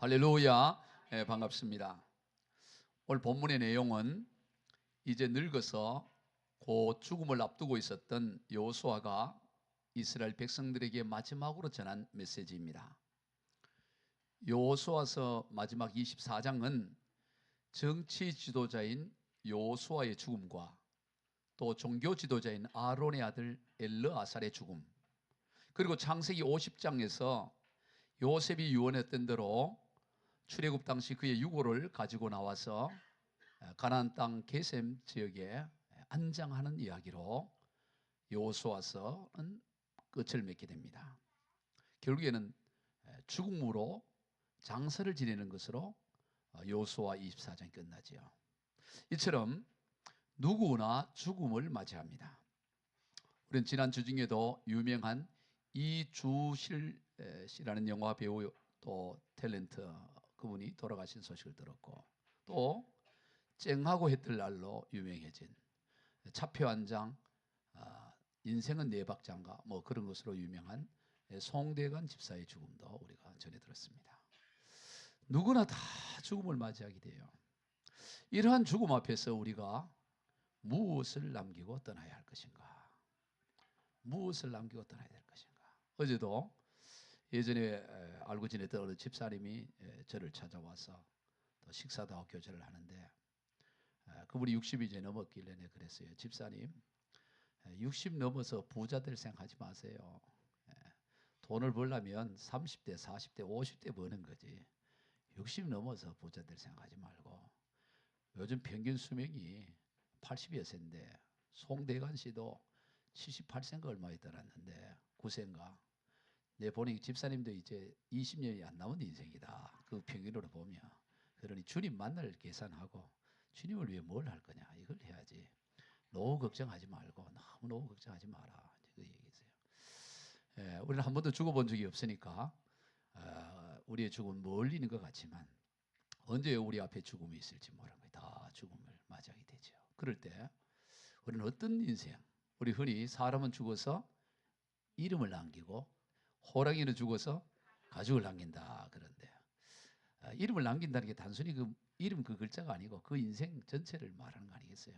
할렐루야. 반갑습니다. 오늘 본문의 내용은 이제 늙어서 곧 죽음을 앞두고 있었던 여호수아가 이스라엘 백성들에게 마지막으로 전한 메시지입니다. 여호수아서 마지막 24장은 정치 지도자인 여호수아의 죽음과 또 종교 지도자인 아론의 아들 엘르아살의 죽음, 그리고 창세기 50장에서 요셉이 유언했던 대로 출애굽 당시 그의 유고를 가지고 나와서 가나안 땅 게셈 지역에 안장하는 이야기로 여호수아서는 끝을 맺게 됩니다. 결국에는 죽음으로 장사를 지내는 것으로 여호수아 24장이 끝나지요. 이처럼 누구나 죽음을 맞이합니다. 우리는 지난 주 중에도 유명한 이주실 씨라는 영화 배우 또 탤런트 그분이 돌아가신 소식을 들었고, 또 쨍하고 했던 날로 유명해진 차표 한 장, 인생은 네 박자인가 뭐 그런 것으로 유명한 송대관 집사의 죽음도 우리가 전해 들었습니다. 누구나 다 죽음을 맞이하게 돼요. 이러한 죽음 앞에서 우리가 무엇을 남기고 떠나야 할 것인가? 무엇을 남기고 떠나야 될 것인가? 어제도 예전에 알고 지냈던 어느 집사님이 저를 찾아와서 또 식사도 하고 교제를 하는데, 그분이 60이 이제 넘었길래 내가 그랬어요. 집사님, 60 넘어서 부자 될 생각하지 마세요. 돈을 벌려면 30대, 40대, 50대 버는 거지 60 넘어서 부자 될 생각하지 말고, 요즘 평균 수명이 80여 세인데 송대관 씨도 78세인가 얼마 있더랐는데 9세인가. 내 보니 집사님도 이제 20년이 안 남은 인생이다. 그 평균으로 보면. 그러니 주님 만날 계산하고 주님을 위해 뭘 할 거냐 이걸 해야지. 노후 걱정하지 말고 너무 노후 걱정하지 마라. 그 얘기세요. 우리는 한 번도 죽어본 적이 없으니까 우리의 죽음은 멀리 있는 것 같지만 언제 우리 앞에 죽음이 있을지 모르는 거예요. 다 죽음을 맞이하게 되죠. 그럴 때 우리는 어떤 인생, 우리 흔히 사람은 죽어서 이름을 남기고 호랑이는 죽어서 가죽을 남긴다 그런데, 이름을 남긴다는 게 단순히 그 이름 그 글자가 아니고 그 인생 전체를 말하는 거 아니겠어요?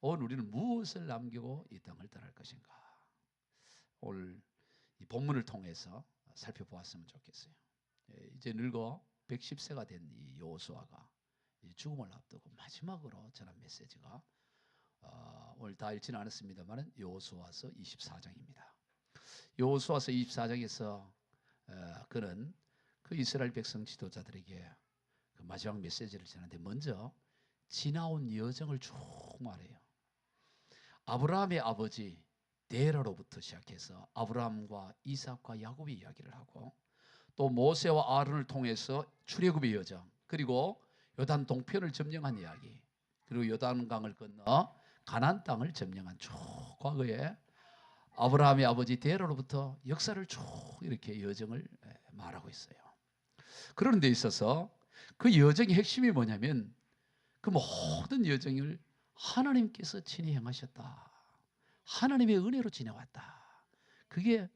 오늘 우리는 무엇을 남기고 이 땅을 떠날 것인가? 오늘 이 본문을 통해서 살펴보았으면 좋겠어요. 이제 늙어 110세가 된 이 여호수아가 죽음을 앞두고 마지막으로 전한 메시지가 오늘 다 읽지는 않았습니다만 여호수아서 24장입니다. 여호수아서 24장에서 그는 그 이스라엘 백성 지도자들에게 그 마지막 메시지를 전하는데, 먼저 지나온 여정을 쭉 말해요. 아브라함의 아버지 데라로부터 시작해서 아브라함과 이삭과 야곱의 이야기를 하고, 또 모세와 아론을 통해서 출애굽의 여정, 그리고 요단 동편을 점령한 이야기, 그리고 요단강을 건너 가나안 땅을 점령한 쭉 과거에 아브라함의 아버지 데라로부터 역사를 쭉 이렇게 여정을 말하고 있어요. 그런 데 있어서 그 여정의 핵심이 뭐냐면 그 모든 여정을 하나님께서 친히 행하셨다. 하나님의 은혜로 지내왔다. 그게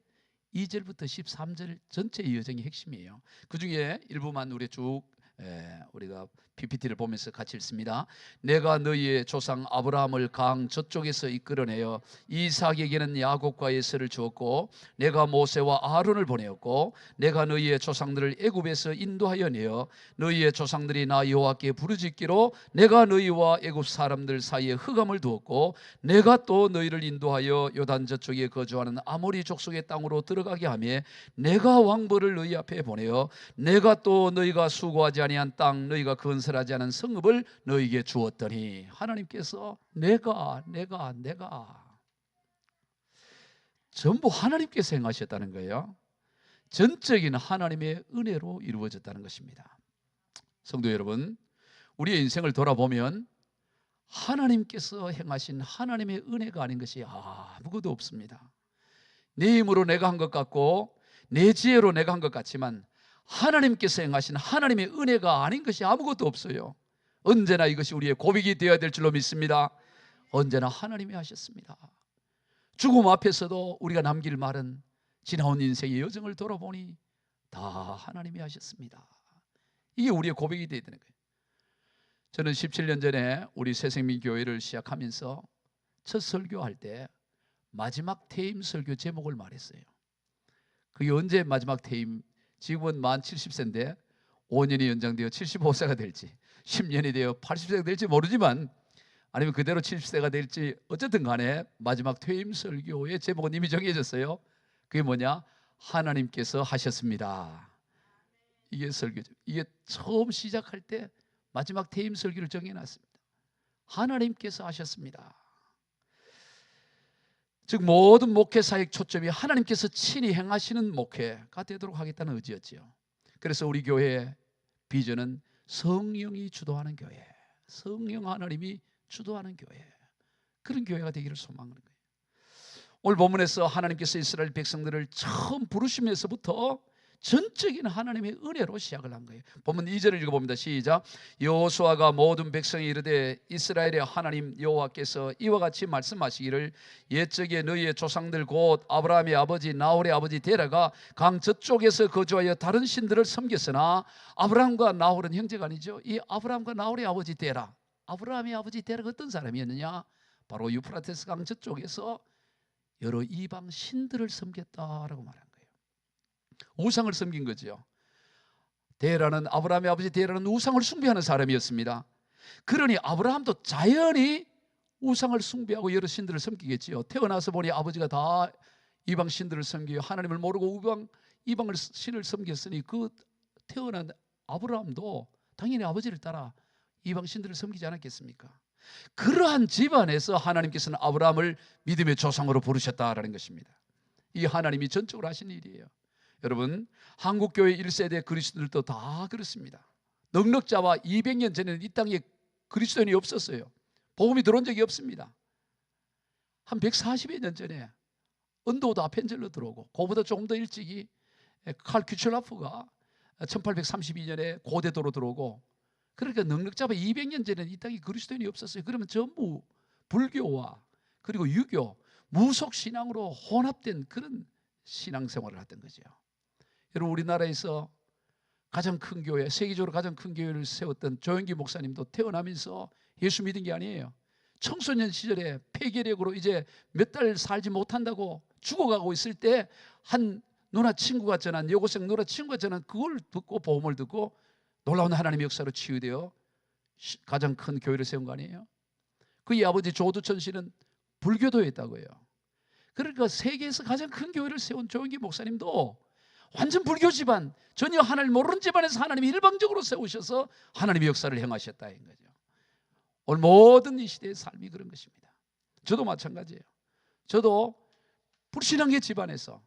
2절부터 13절 전체의 여정의 핵심이에요. 그 중에 일부만 우리가 PPT를 보면서 같이 읽습니다. 내가 너희의 조상 아브라함을 강 저쪽에서 이끌어내어 이삭에게는 야곱과 에서를 주었고, 내가 모세와 아론을 보내었고, 내가 너희의 조상들을 애굽에서 인도하여 내어 너희의 조상들이 나 여호와께 부르짖기로 내가 너희와 애굽 사람들 사이에 흑암을 두었고, 내가 또 너희를 인도하여 요단 저쪽에 거주하는 아모리 족속의 땅으로 들어가게 하며, 내가 왕벌을 너희 앞에 보내어 내가 또 너희가 수고하지 아니한 땅, 너희가 건설하지 않은 성읍을 너희에게 주었더니, 하나님께서 내가 전부 하나님께서 행하셨다는 거예요. 전적인 하나님의 은혜로 이루어졌다는 것입니다. 성도 여러분, 우리의 인생을 돌아보면 하나님께서 행하신 하나님의 은혜가 아닌 것이 아무것도 없습니다. 내 힘으로 내가 한 것 같고 내 지혜로 내가 한 것 같지만 하나님께서 행하신 하나님의 은혜가 아닌 것이 아무것도 없어요. 언제나 이것이 우리의 고백이 되어야 될 줄로 믿습니다. 언제나 하나님이 하셨습니다. 죽음 앞에서도 우리가 남길 말은 지나온 인생의 여정을 돌아보니 다 하나님이 하셨습니다. 이게 우리의 고백이 되어야 되는 거예요. 저는 17년 전에 우리 새생명교회를 시작하면서 첫 설교할 때 마지막 퇴임 설교 제목을 말했어요. 그게 언제 마지막 퇴임? 지금은 만 70세인데 5년이 연장되어 75세가 될지 10년이 되어 80세가 될지 모르지만, 아니면 그대로 70세가 될지, 어쨌든 간에 마지막 퇴임 설교의 제목은 이미 정해졌어요. 그게 뭐냐? 하나님께서 하셨습니다. 이게 설교죠. 이게 처음 시작할 때 마지막 퇴임 설교를 정해놨습니다. 하나님께서 하셨습니다. 즉 모든 목회 사역 초점이 하나님께서 친히 행하시는 목회가 되도록 하겠다는 의지였지요. 그래서 우리 교회의 비전은 성령이 주도하는 교회, 성령 하나님이 주도하는 교회, 그런 교회가 되기를 소망하는 거예요. 오늘 본문에서 하나님께서 이스라엘 백성들을 처음 부르시면서부터 전적인 하나님의 은혜로 시작을 한 거예요. 본문 2절을 읽어봅니다. 시작. 여호수아가 모든 백성이 이르되 이스라엘의 하나님 여호와께서 이와 같이 말씀하시기를 옛적에 너희의 조상들 곧 아브라함의 아버지 나홀의 아버지 데라가 강 저쪽에서 거주하여 다른 신들을 섬겼으나, 아브라함과 나홀은 형제가 아니죠. 이 아브라함과 나홀의 아버지 데라, 아브라함의 아버지 데라가 어떤 사람이었느냐? 바로 유프라테스 강 저쪽에서 여러 이방 신들을 섬겼다라고 말한 거예요. 우상을 섬긴 거죠. 데라는, 아브라함의 아버지 데라는 우상을 숭배하는 사람이었습니다. 그러니 아브라함도 자연히 우상을 숭배하고 여러 신들을 섬기겠지요. 태어나서 보니 아버지가 다 이방 신들을 섬기고 하나님을 모르고 이방 신을 섬겼으니 그 태어난 아브라함도 당연히 아버지를 따라 이방 신들을 섬기지 않았겠습니까? 그러한 집안에서 하나님께서는 아브라함을 믿음의 조상으로 부르셨다라는 것입니다. 이 하나님이 전적으로 하신 일이에요. 여러분, 한국교회 1세대 그리스도들도 다 그렇습니다. 넉넉자와 200년 전에는 이 땅에 그리스도인이 없었어요. 복음이 들어온 적이 없습니다. 한 140여 년 전에 언도우드 아펜젤로 들어오고, 그보다 조금 더 일찍이 칼 퀴철라프가 1832년에 고대도로 들어오고, 그러니까 넉넉자와 200년 전에는 이 땅에 그리스도인이 없었어요. 그러면 전부 불교와 그리고 유교, 무속신앙으로 혼합된 그런 신앙생활을 했던 거죠. 여러분, 우리나라에서 가장 큰 교회, 세계적으로 가장 큰 교회를 세웠던 조영기 목사님도 태어나면서 예수 믿은 게 아니에요. 청소년 시절에 폐결핵으로 이제 몇 달 살지 못한다고 죽어가고 있을 때 한 누나 친구가 전한, 여고생 누나 친구가 전한 그걸 듣고 복음을 듣고 놀라운 하나님의 역사로 치유되어 가장 큰 교회를 세운 거 아니에요. 그의 아버지 조두천 씨는 불교도였다고요. 그러니까 세계에서 가장 큰 교회를 세운 조영기 목사님도 완전 불교 집안, 전혀 하나님 모르는 집안에서 하나님이 일방적으로 세우셔서 하나님의 역사를 행하셨다는 거죠. 오늘 모든 이 시대의 삶이 그런 것입니다. 저도 마찬가지예요. 저도 불신앙의 집안에서,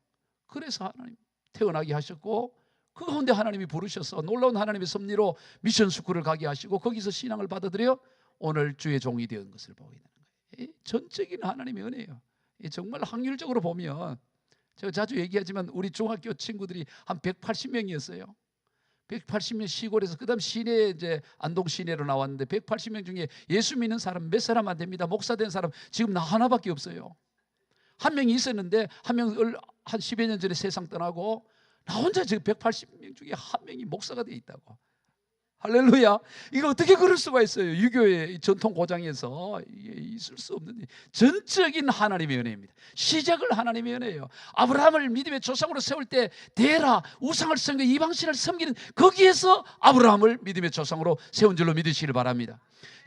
그래서 하나님 태어나게 하셨고, 그 가운데 하나님이 부르셔서 놀라운 하나님의 섭리로 미션 스쿨을 가게 하시고 거기서 신앙을 받아들여 오늘 주의 종이 되는 것을 보게 되는 거예요. 전적인 하나님의 은혜예요. 정말 확률적으로 보면, 제가 자주 얘기하지만 우리 중학교 친구들이 한 180명이었어요. 180명 시골에서, 그 다음 시내, 이제 안동 시내로 나왔는데 180명 중에 예수 믿는 사람 몇 사람 안 됩니다. 목사 된 사람 지금 나 하나밖에 없어요. 한 명이 있었는데 한 명을 한 10여 년 전에 세상 떠나고, 나 혼자 지금 180명 중에 한 명이 목사가 돼 있다고. 할렐루야. 이거 어떻게 그럴 수가 있어요? 유교의 전통 고장에서 이게 있을 수 없는 전적인 하나님의 은혜입니다. 시작을 하나님의 은혜예요. 아브라함을 믿음의 조상으로 세울 때 데라, 우상을 섬겨 이방신을 섬기는, 거기에서 아브라함을 믿음의 조상으로 세운 줄로 믿으시길 바랍니다.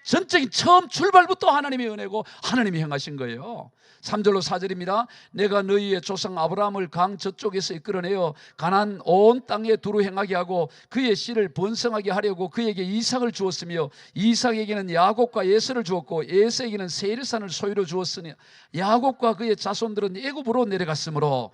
전적인 처음 출발부터 하나님의 은혜고 하나님이 행하신 거예요. 3절로 4절입니다. 내가 너희의 조상 아브라함을 강 저쪽에서 이끌어내어 가나안 온 땅에 두루 행하게 하고 그의 씨를 번성하게 하려고 그에게 이삭을 주었으며, 이삭에게는 야곱과 에서를 주었고 에서에게는 세일산을 소유로 주었으니 야곱과 그의 자손들은 애굽으로 내려갔으므로,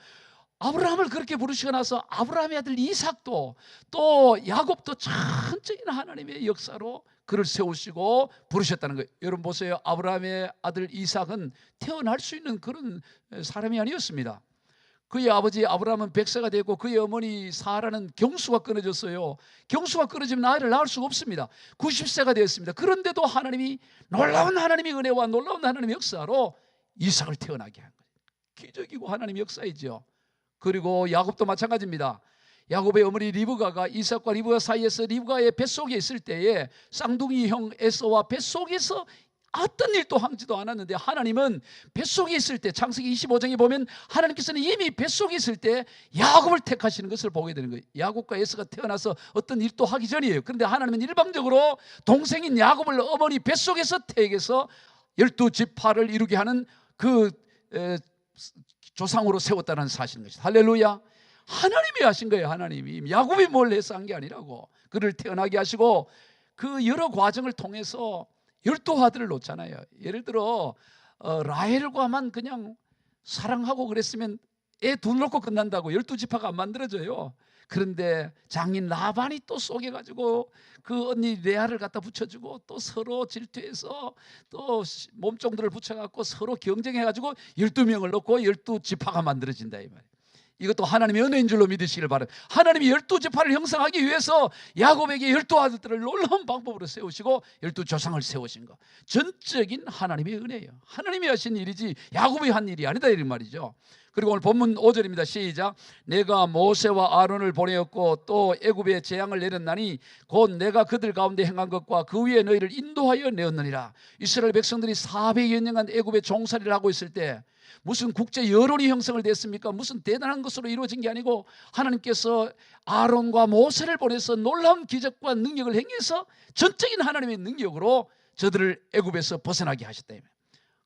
아브라함을 그렇게 부르시고 나서 아브라함의 아들 이삭도 또 야곱도 전적인 하나님의 역사로 그를 세우시고 부르셨다는 거예요. 여러분 보세요. 아브라함의 아들 이삭은 태어날 수 있는 그런 사람이 아니었습니다. 그의 아버지 아브라함은 백세가 되고 그의 어머니 사라는 경수가 끊어졌어요. 경수가 끊어지면 아이를 낳을 수가 없습니다. 90세가 되었습니다. 그런데도 하나님이 놀라운 하나님의 은혜와 놀라운 하나님의 역사로 이삭을 태어나게 한 거예요. 기적이고 하나님의 역사이죠. 그리고 야곱도 마찬가지입니다. 야곱의 어머니 리브가가 이삭과 리브가 사이에서 리브가의 뱃속에 있을 때에 쌍둥이 형 에서와 뱃속에서 어떤 일도 하지도 않았는데, 하나님은 뱃속에 있을 때, 창세기 25장에 보면 하나님께서는 이미 뱃속에 있을 때 야곱을 택하시는 것을 보게 되는 거예요. 야곱과 에서가 태어나서 어떤 일도 하기 전이에요. 그런데 하나님은 일방적으로 동생인 야곱을 어머니 뱃속에서 태에게서 12지파를 이루게 하는 그 조상으로 세웠다는 사실인 것이죠. 할렐루야. 하나님이 하신 거예요. 하나님이. 야곱이 뭘 해서 한 게 아니라고. 그를 태어나게 하시고 그 여러 과정을 통해서 12아들을 놓잖아요. 예를 들어 라헬과만 그냥 사랑하고 그랬으면 애 둘 놓고 끝난다고 12지파가 안 만들어져요. 그런데 장인 라반이 또 속여가지고 그 언니 레아를 갖다 붙여주고 또 서로 질투해서 또 몸종들을 붙여갖고 서로 경쟁해가지고 12명을 놓고 12지파가 만들어진다 이 말이에요. 이것도 하나님의 은혜인 줄로 믿으시길 바랍니다. 하나님이 12지파를 형성하기 위해서 야곱에게 12아들들을 놀라운 방법으로 세우시고 12조상을 세우신 것, 전적인 하나님의 은혜예요. 하나님이 하신 일이지 야곱이 한 일이 아니다 이 말이죠. 그리고 오늘 본문 5절입니다. 시작. 내가 모세와 아론을 보내었고 또 애굽에 재앙을 내렸나니 곧 내가 그들 가운데 행한 것과 그 위에 너희를 인도하여 내었느니라. 이스라엘 백성들이 400여 년간 애굽에 종살이를 하고 있을 때 무슨 국제 여론이 형성을 됐습니까? 무슨 대단한 것으로 이루어진 게 아니고 하나님께서 아론과 모세를 보내서 놀라운 기적과 능력을 행해서 전적인 하나님의 능력으로 저들을 애굽에서 벗어나게 하셨다.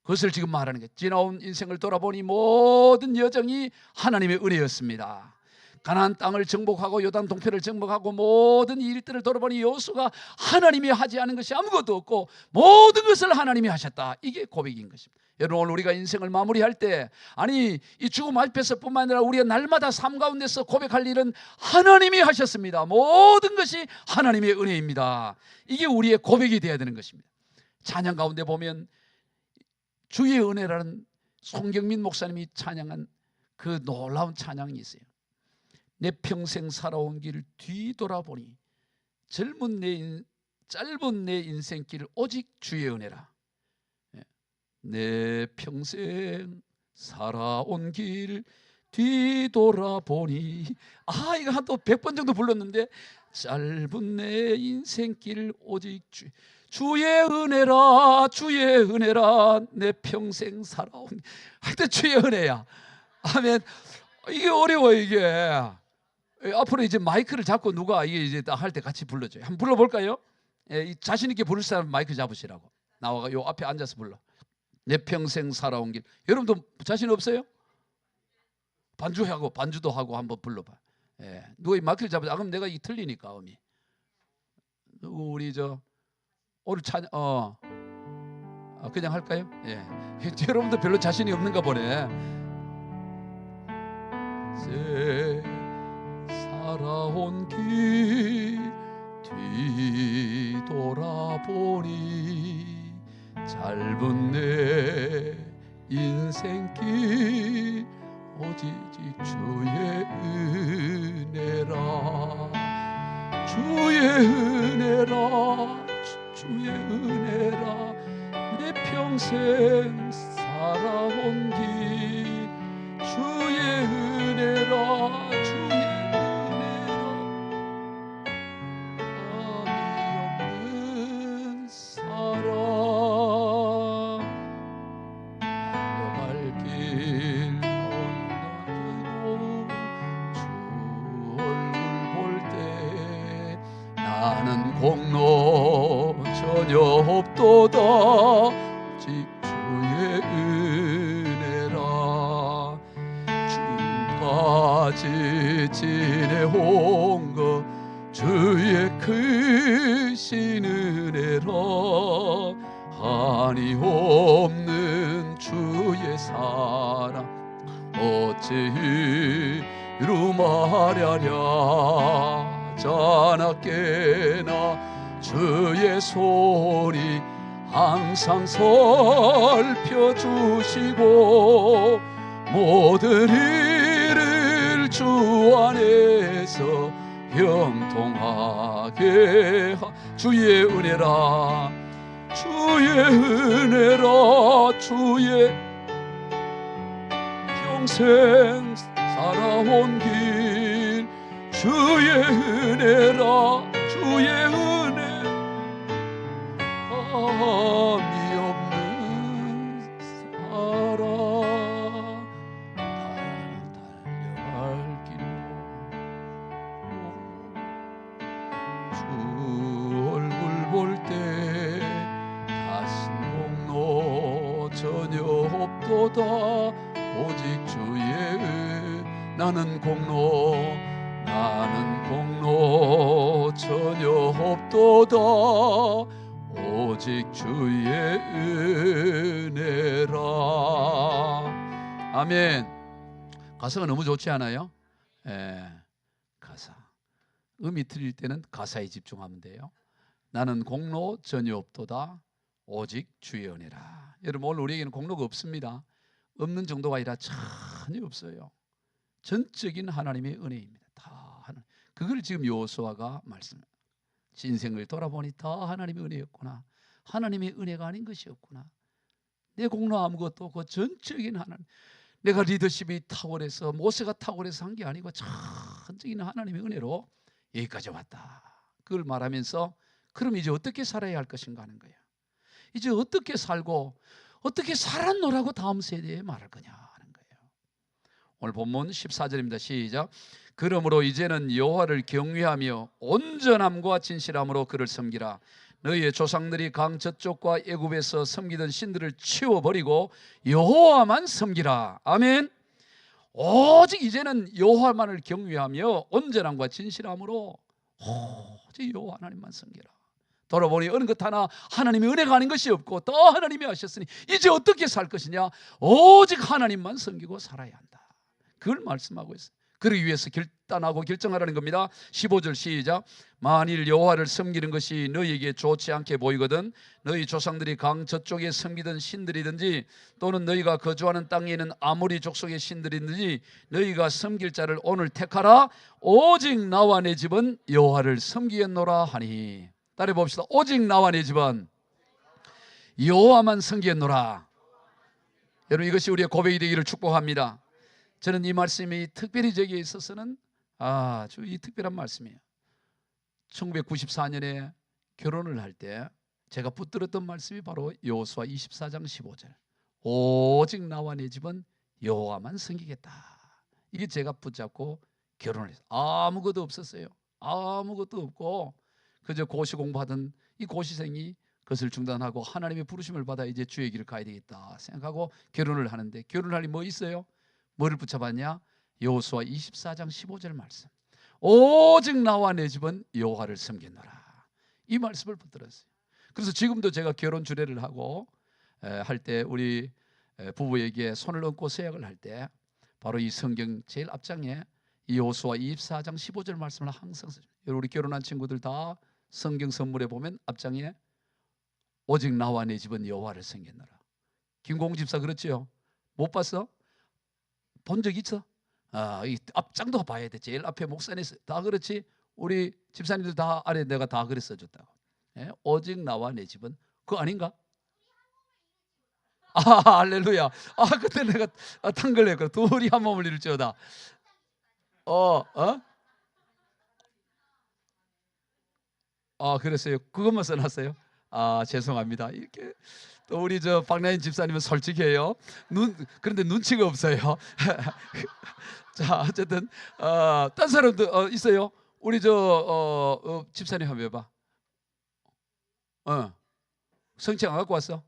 그것을 지금 말하는 거예요. 지나온 인생을 돌아보니 모든 여정이 하나님의 은혜였습니다. 가나안 땅을 정복하고 요단 동편을 정복하고 모든 일들을 돌아보니 여호수아가 하나님이 하지 않은 것이 아무것도 없고 모든 것을 하나님이 하셨다. 이게 고백인 것입니다. 여러분, 오늘 우리가 인생을 마무리할 때, 아니 이 죽음 앞에서뿐만 아니라 우리가 날마다 삶 가운데서 고백할 일은 하나님이 하셨습니다. 모든 것이 하나님의 은혜입니다. 이게 우리의 고백이 되어야 되는 것입니다. 찬양 가운데 보면 주의 은혜라는 송경민 목사님이 찬양한 그 놀라운 찬양이 있어요. 내 평생 살아온 길 뒤돌아보니 짧은 내 인생길 오직 주의 은혜라. 내 평생 살아온 길 뒤돌아보니, 이거 한 또 100번 정도 불렀는데, 짧은 내 인생길 오직 주의 은혜라, 주의 은혜라, 내 평생 살아온. 하여튼 주의 은혜야. 아멘. 이게 어려워 이게. 앞으로 이제 마이크를 잡고 누가 이게 이제 할 때 같이 불러줘요. 한번 불러볼까요? 자신 있게 부를 사람 마이크 잡으시라고. 나와가 요 앞에 앉아서 불러. 내 평생 살아온 길. 여러분도 자신 없어요? 반주도 하고 한번 불러봐. 누가 이 마이크를 잡아줘. 그럼 내가 이 틀리니까 음이. 누구 우리 오늘 그냥 할까요? 여러분도 별로 자신이 없는가 보네. 살아온 길 뒤돌아보니 짧은 내 인생길 오직 주의 은혜라, 주의 은혜라, 주의 은혜라, 내 평생 살아온 길 주의 은혜라, 주의 은혜라, 아미 없는 사랑, 달려갈 길 건너뛰고 주 얼굴 볼 때 나는 공로 전혀 없도다, 오직 주의 은혜라. 주까지 지내온 것 주의 크신 은혜라, 한이 없는 주의 사랑 어찌 이루 말하랴. 자나깨나 주의 손이 항상 살펴주시고 모든 일을 주 안에서 형통하게 주의 은혜라, 주의 은혜라, 주의 평생 살아온 길 주의 은혜라 주의 은혜 함이 없는 사람 달려갈 길로 주 얼굴 볼 때 다신 공로 전혀 없도다 오직 주의 나는 공로 전혀 없도다 오직 주의 은혜라. 아멘. 가사가 너무 좋지 않아요? 가사 음이 틀릴 때는 가사에 집중하면 돼요. 나는 공로 전혀 없도다 오직 주의 은혜라. 여러분 오늘 우리에게는 공로가 없습니다. 없는 정도가 아니라 전혀 없어요. 전적인 하나님의 은혜입니다. 다 하나님. 그걸 지금 여호수아가 말씀합니다. 인생을 돌아보니 다 하나님의 은혜였구나. 하나님의 은혜가 아닌 것이 없구나. 내 공로 아무것도 없고 전적인 하나님. 내가 리더십이 탁월해서 모세가 탁월해서 한 게 아니고 전적인 하나님의 은혜로 여기까지 왔다. 그걸 말하면서 그럼 이제 어떻게 살아야 할 것인가 하는 거예요. 이제 어떻게 살고 어떻게 살았노라고 다음 세대에 말할 거냐 하는 거예요. 오늘 본문 14절입니다. 시작. 그러므로 이제는 여호와를 경외하며 온전함과 진실함으로 그를 섬기라. 너희의 조상들이 강 저쪽과 애굽에서 섬기던 신들을 치워버리고 여호와만 섬기라. 아멘. 오직 이제는 여호와만을 경외하며 온전함과 진실함으로 오직 여호와 하나님만 섬기라. 돌아보니 어느 것 하나 하나님의 은혜가 아닌 것이 없고 또 하나님이 하셨으니 이제 어떻게 살 것이냐. 오직 하나님만 섬기고 살아야 한다. 그걸 말씀하고 있어요. 그러기 위해서 결단하고 결정하라는 겁니다. 15절 시작. 만일 여호와를 섬기는 것이 너희에게 좋지 않게 보이거든 너희 조상들이 강 저쪽에 섬기던 신들이든지 또는 너희가 거주하는 땅에 있는 아모리 족속의 신들이든지 너희가 섬길 자를 오늘 택하라. 오직 나와 내 집은 여호와를 섬기겠노라 하니. 따라해 봅시다. 오직 나와 내 집은 여호와만 섬기겠노라. 여러분 이것이 우리의 고백이 되기를 축복합니다. 저는 이 말씀이 특별히 저기에 있어서는 아주 이 특별한 말씀이에요. 1994년에 결혼을 할 때 제가 붙들었던 말씀이 바로 여호수아 24장 15절. 오직 나와 내 집은 여호와만 섬기겠다. 이게 제가 붙잡고 결혼을 했어요. 아무것도 없었어요. 아무것도 없고 그저 고시 공부하던 이 고시생이 그것을 중단하고 하나님의 부르심을 받아 이제 주의 길을 가야 되겠다 생각하고 결혼을 하는데 결혼할 일이 뭐 있어요? 뭐를 붙잡았냐? 여호수아 24장 15절 말씀. 오직 나와 내 집은 여호와를 섬기노라. 이 말씀을 붙들었어요. 그래서 지금도 제가 결혼 주례를 하고 할 때 우리 부부에게 손을 얹고 서약을 할 때 바로 이 성경 제일 앞장에 이 여호수아 24장 15절 말씀을 항상 써요. 우리 결혼한 친구들 다 성경 선물에 보면 앞장에 오직 나와 내 집은 여호와를 섬기노라. 김공 집사 그렇지요? 못 봤어? 본 적 있어? 이 앞장도 봐야 돼. 제일 앞에 목사님 다 그렇지. 우리 집사님들 다 아래 내가 다 그래 써줬다고. 오직 나와 내 집은 그거 아닌가? 할렐루야. 그때 내가 탕걸했고 둘이 한 몸을 이룰지어다. 그랬어요. 그것만 써놨어요. 죄송합니다. 이렇게 또 우리 저 박나인 집사님은 솔직해요. 그런데 눈치가 없어요. 자, 어쨌든 딴 사람도 있어요. 우리 저 집사님 한번 해봐. 성취 안 갖고 왔어?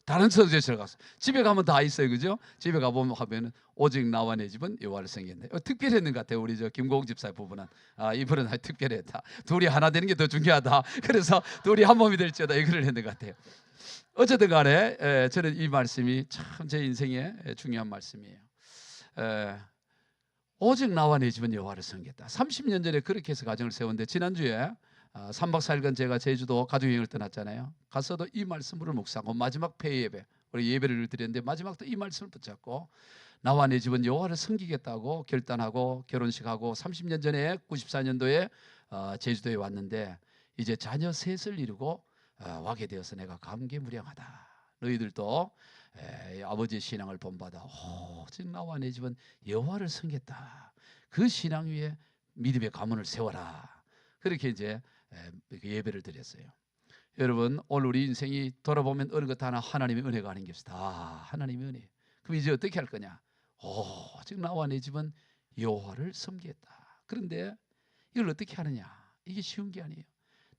다른 성제실 갔어. 집에 가면 다 있어요, 그죠? 집에 가보면 하면은 오직 나와 내 집은 여호와를 섬기겠네. 특별했는 것 같아요. 우리 저 김공 집사 부부는 이분은 특별했다. 둘이 하나 되는 게 더 중요하다. 그래서 둘이 한 몸이 될지어다 이거를 했는 것 같아요. 어쨌든 간에 저는 이 말씀이 참 제 인생에 중요한 말씀이에요. 오직 나와 내 집은 여호와를 섬기겠다. 30년 전에 그렇게 해서 가정을 세웠는데 지난주에 3박 4일간 제가 제주도 가족여행을 떠났잖아요. 가서도 이 말씀을 묵상하고 마지막 폐 예배 우리 예배를 드렸는데 마지막도 이 말씀을 붙잡고 나와 내 집은 여호와를 섬기겠다고 결단하고 결혼식하고 30년 전에 94년도에 제주도에 왔는데 이제 자녀 셋을 이루고 와게 되어서 내가 감개무량하다. 너희들도 아버지의 신앙을 본받아 오직 나와 내 집은 여호와를 섬겼다. 그 신앙 위에 믿음의 가문을 세워라. 그렇게 이제 예배를 드렸어요. 여러분, 오늘 우리 인생이 돌아보면 어느 것 하나 하나님의 은혜가 아닌 게 없어. 다 하나님의 은혜. 그럼 이제 어떻게 할 거냐? 오직 나와 내 집은 여호와를 섬기겠다. 그런데 이걸 어떻게 하느냐? 이게 쉬운 게 아니에요.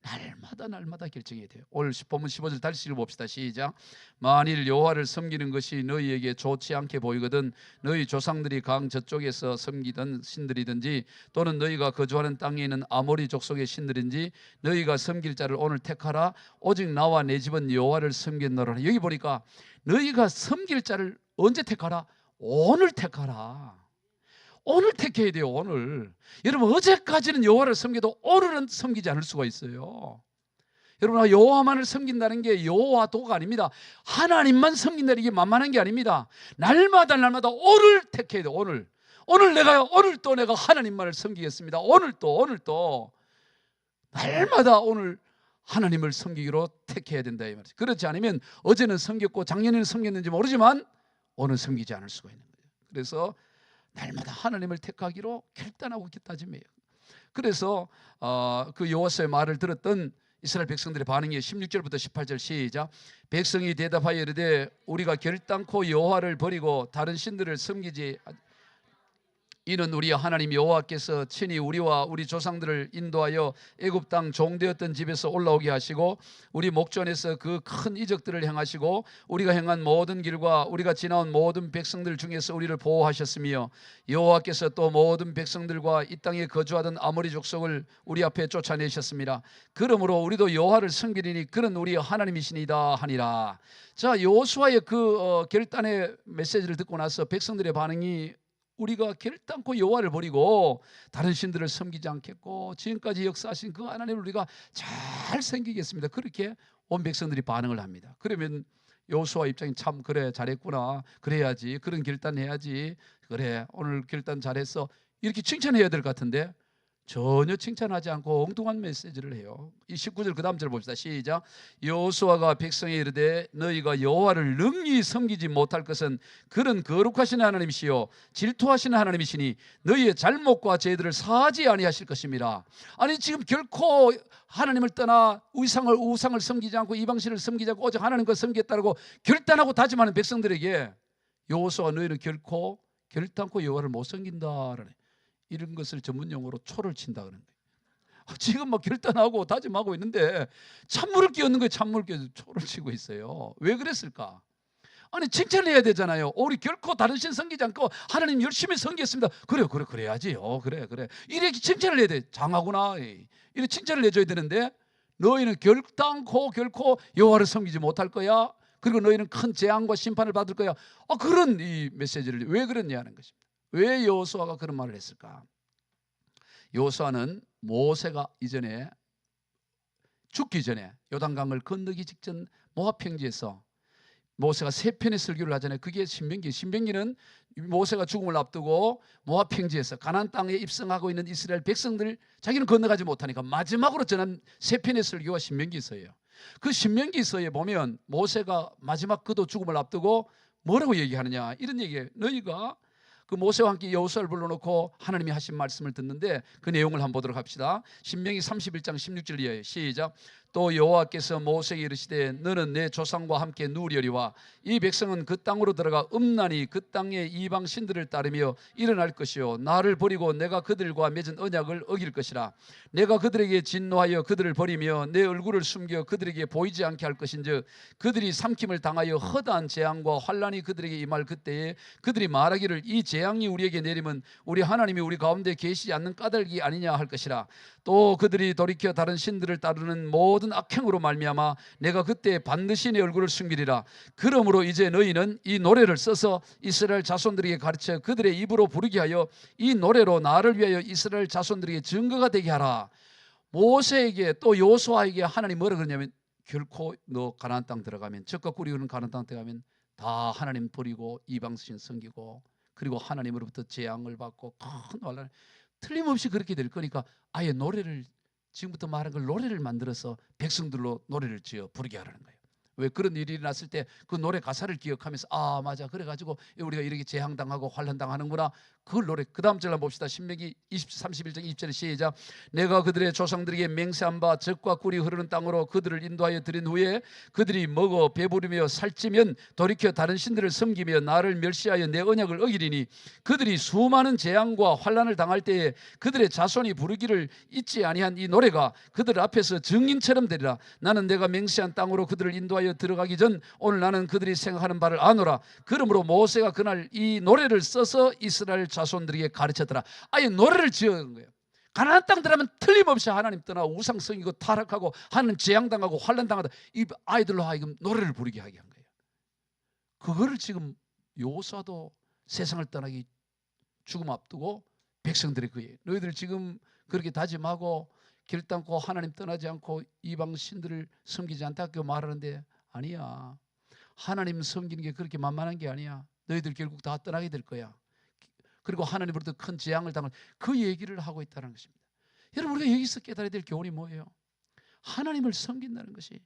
날마다 결정해야 돼요. 오늘 본문 15절 다시 읽어봅시다. 시작. 만일 여호와를 섬기는 것이 너희에게 좋지 않게 보이거든 너희 조상들이 강 저쪽에서 섬기던 신들이든지 또는 너희가 거주하는 땅에 있는 아모리 족속의 신들인지 너희가 섬길 자를 오늘 택하라. 오직 나와 내 집은 여호와를 섬기노라. 여기 보니까 너희가 섬길 자를 언제 택하라? 오늘 택하라. 오늘 택해야 돼요. 오늘. 여러분, 어제까지는 여호와를 섬겨도 오늘은 섬기지 않을 수가 있어요. 여러분, 여호와만을 섬긴다는 게 여호와도가 아닙니다. 하나님만 섬긴다는 게 만만한 게 아닙니다. 날마다 오늘 택해야 돼요. 오늘 또 내가 하나님만을 섬기겠습니다. 오늘 또 날마다 오늘 하나님을 섬기기로 택해야 된다 이 말이죠. 그렇지 않으면 어제는 섬겼고 작년에는 섬겼는지 모르지만 오늘 섬기지 않을 수가 있는 거예요. 그래서 날마다 하나님을 택하기로 결단하고 있다짐이에요. 그래서 그 여호와의 말을 들었던 이스라엘 백성들의 반응이 16절부터 18절 시작. 백성이 대답하여 이르되 우리가 결단코 여호와를 버리고 다른 신들을 섬기지 이는 우리 하나님 여호와께서 친히 우리와 우리 조상들을 인도하여 애굽 땅 종되었던 집에서 올라오게 하시고 우리 목전에서 그 큰 이적들을 행하시고 우리가 행한 모든 길과 우리가 지나온 모든 백성들 중에서 우리를 보호하셨으며 여호와께서 또 모든 백성들과 이 땅에 거주하던 아모리 족속을 우리 앞에 쫓아내셨습니다. 그러므로 우리도 여호와를 섬기리니 그는 우리 하나님이시니이다 하니라. 자, 여호수아의 그 결단의 메시지를 듣고 나서 백성들의 반응이 우리가 결단코 여호와를 버리고 다른 신들을 섬기지 않겠고 지금까지 역사하신 그 하나님을 우리가 잘 섬기겠습니다. 그렇게 온 백성들이 반응을 합니다. 그러면 여호수아 입장이 참 그래 잘했구나. 그래야지. 그런 결단해야지. 그래 오늘 결단 잘했어. 이렇게 칭찬해야 될 것 같은데 전혀 칭찬하지 않고 엉뚱한 메시지를 해요. 이 19절 그 다음 절 봅시다. 시작. 여호수아가 백성에 이르되 너희가 여호와를 능히 섬기지 못할 것은 그는 거룩하신 하나님이시요 질투하시는 하나님이시니 너희의 잘못과 죄들을 사하지 아니하실 것입니다. 아니 지금 결코 하나님을 떠나 우상을 섬기지 않고 이방신을 섬기지 않고 오직 하나님과 섬기겠다고 결단하고 다짐하는 백성들에게 여호수아가 너희는 결단코 여호와를 못 섬긴다라네. 이런 것을 전문용어로 초를 친다 그러는 거예요. 지금 막 결단하고 다짐하고 있는데 찬물을 끼얹는 거예요. 찬물을 끼얹어 초를 치고 있어요. 왜 그랬을까? 아니 칭찬을 해야 되잖아요. 우리 결코 다른 신 섬기지 않고 하나님 열심히 섬기겠습니다. 그래야지요. 그래. 이렇게 칭찬을 해야 돼. 장하구나. 이렇게 칭찬을 해줘야 되는데 너희는 결코 여호와를 섬기지 못할 거야. 그리고 너희는 큰 재앙과 심판을 받을 거야. 그런 이 메시지를 왜 그랬냐는 것입니다. 왜 여호수아가 그런 말을 했을까? 여호수아는 모세가 이전에 죽기 전에 요단강을 건너기 직전 모압 평지에서 모세가 세 편의 설교를 하잖아요. 그게 신명기는 모세가 죽음을 앞두고 모압 평지에서 가나안 땅에 입성하고 있는 이스라엘 백성들 자기는 건너가지 못하니까 마지막으로 전한 세 편의 설교가 신명기서예요. 그 신명기서에 보면 모세가 마지막 그도 죽음을 앞두고 뭐라고 얘기하느냐 이런 얘기예요. 너희가 그 모세와 함께 여호수아를 불러놓고 하나님이 하신 말씀을 듣는데 그 내용을 한번 보도록 합시다. 신명기 31장 16절 이하에 시작. 또 여호와께서 모세에게 이르시되 너는 내 조상과 함께 누우려니와 이 백성은 그 땅으로 들어가 음란히 그 땅의 이방 신들을 따르며 일어날 것이요 나를 버리고 내가 그들과 맺은 언약을 어길 것이라. 내가 그들에게 진노하여 그들을 버리며 내 얼굴을 숨겨 그들에게 보이지 않게 할 것인즉 그들이 삼킴을 당하여 허다한 재앙과 환난이 그들에게 임할 그때에 그들이 말하기를 이 재앙이 우리에게 내리면 우리 하나님이 우리 가운데 계시지 않는 까닭이 아니냐 할 것이라. 또 그들이 돌이켜 다른 신들을 따르는 모든 악행으로 말미암아 내가 그때 반드시 내 얼굴을 숨기리라. 그러므로 이제 너희는 이 노래를 써서 이스라엘 자손들에게 가르쳐 그들의 입으로 부르게 하여 이 노래로 나를 위하여 이스라엘 자손들에게 증거가 되게 하라. 모세에게 또 여호수아에게 하나님 뭐라 그러냐면 결코 너 가나안 땅 들어가면 적과 꿀이 흐르는 가나안 땅 들어가면 다 하나님 버리고 이방신 섬기고 그리고 하나님으로부터 재앙을 받고 큰 환난 틀림없이 그렇게 될 거니까 아예 노래를 지금부터 말한 걸 노래를 만들어서 백성들로 노래를 지어 부르게 하라는 거예요. 왜 그런 일이 일어났을 때 그 노래 가사를 기억하면서 아 맞아 그래가지고 우리가 이렇게 재앙당하고 환난당하는구나 그걸 노래. 그 다음 절 한번 봅시다. 신명기 31장 20절에 시작. 내가 그들의 조상들에게 맹세한 바 젖과 꿀이 흐르는 땅으로 그들을 인도하여 드린 후에 그들이 먹어 배부르며 살찌면 돌이켜 다른 신들을 섬기며 나를 멸시하여 내 언약을 어기리니 그들이 수많은 재앙과 환난을 당할 때에 그들의 자손이 부르기를 잊지 아니한 이 노래가 그들 앞에서 증인처럼 되리라. 나는 내가 맹세한 땅으로 그들을 인도하여 들어가기 전 오늘 나는 그들이 생각하는 바를 아노라. 그러므로 모세가 그날 이 노래를 써서 이스라엘 자손들에게 가르쳤더라. 아예 노래를 지은 거예요. 가나안 땅 들어가면 틀림없이 하나님 떠나 우상성이고 타락하고 하나님 재앙당하고 환난당하다. 이 아이들로 하여금 노래를 부르게 하게 한 거예요. 그거를 지금 여호수아도 세상을 떠나기 죽음 앞두고 백성들이 그예요. 너희들 지금 그렇게 다짐하고 결단코 하나님 떠나지 않고 이방 신들을 섬기지 않다 그 말하는데 아니야. 하나님 섬기는 게 그렇게 만만한 게 아니야. 너희들 결국 다 떠나게 될 거야. 그리고 하나님으로부터 큰 재앙을 당할 그 얘기를 하고 있다는 것입니다. 여러분 우리가 여기서 깨달아야 될 교훈이 뭐예요? 하나님을 섬긴다는 것이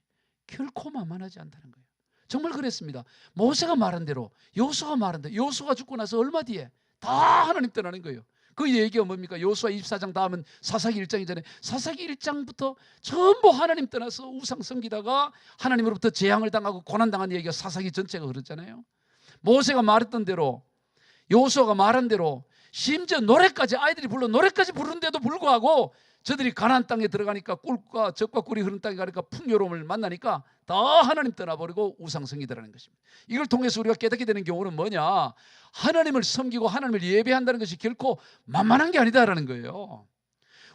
결코 만만하지 않다는 거예요. 정말 그랬습니다. 모세가 말한 대로 여호수아가 말한 대로 여호수아가 죽고 나서 얼마 뒤에 다 하나님 떠나는 거예요. 그 얘기가 뭡니까? 여호수아 24장 다음은 사사기 1장이잖아요. 사사기 1장부터 전부 하나님 떠나서 우상 섬기다가 하나님으로부터 재앙을 당하고 고난당한 얘기가 사사기 전체가 그렇잖아요. 모세가 말했던 대로 여호수아가 말한 대로 심지어 노래까지 아이들이 불러 노래까지 부르는데도 불구하고 저들이 가나안 땅에 들어가니까 꿀과 젖과 꿀이 흐르는 땅에 가니까 풍요로움을 만나니까 다 하나님 떠나버리고 우상성이더라는 것입니다. 이걸 통해서 우리가 깨닫게 되는 경우는 뭐냐? 하나님을 섬기고 하나님을 예배한다는 것이 결코 만만한 게 아니다라는 거예요.